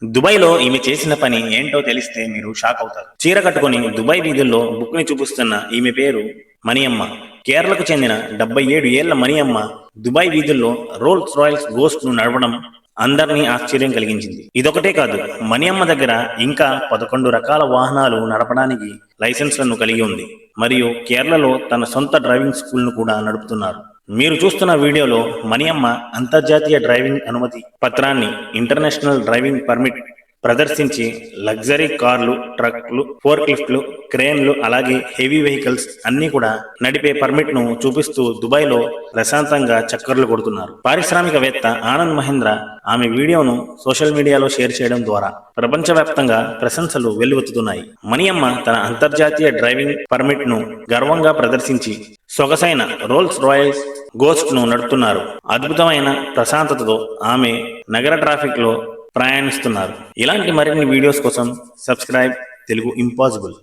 దుబాయ్‌లో ఈమె చేసిన పని ఏంటో తెలిస్తే మీరు షాక్ అవుతారు. చీర కట్టుకొని దుబాయ్ వీధుల్లో బుక్‌ని చూపిస్తున్న ఈమె పేరు మణియమ్మ. కేరళకు చెందిన 77 ఏళ్ల మణియమ్మ దుబాయ్ వీధుల్లో రోల్స్ రాయల్స్ గోస్ట్‌ను నడపడం అందరినీ ఆశ్చర్యం కలిగించింది. ఇదొకటే కాదు, మణియమ్మ దగ్గర ఇంకా 11 రకాల వాహనాలు నడపడానికి లైసెన్స్లను కలిగి ఉంది. మరియు కేరళలో తన సొంత డ్రైవింగ్ స్కూల్ను కూడా నడుపుతున్నారు. మీరు చూస్తున్న వీడియోలో మణియమ్మ అంతర్జాతీయ డ్రైవింగ్ అనుమతి పత్రాన్ని, ఇంటర్నేషనల్ డ్రైవింగ్ పర్మిట్ ప్రదర్శించి లగ్జరీ కార్లు, ట్రక్లు, ఫోర్క్లిఫ్ట్లు, క్రేన్లు, అలాగే హెవీ వెహికల్స్ అన్ని కూడా నడిపే పర్మిట్ ను చూపిస్తూ దుబాయ్లో ప్రశాంతంగా చక్కర్లు కొడుతున్నారు. పారిశ్రామికవేత్త ఆనంద్ మహేంద్ర ఆమె వీడియోను సోషల్ మీడియాలో షేర్ చేయడం ద్వారా ప్రపంచవ్యాప్తంగా ప్రశంసలు వెల్లువెత్తుతున్నాయి. మణియమ్మ తన అంతర్జాతీయ డ్రైవింగ్ పర్మిట్ ను గర్వంగా ప్రదర్శించి సొగసైన రోల్స్ రాయల్స్ గోస్ట్ ను నడుపుతున్నారు. అద్భుతమైన ప్రశాంతతతో ఆమె నగర ట్రాఫిక్ లో ప్రయాణిస్తున్నారు. ఇలాంటి మరిన్ని వీడియోస్ కోసం సబ్స్క్రైబ్ తెలుగు ఇంపాసిబుల్.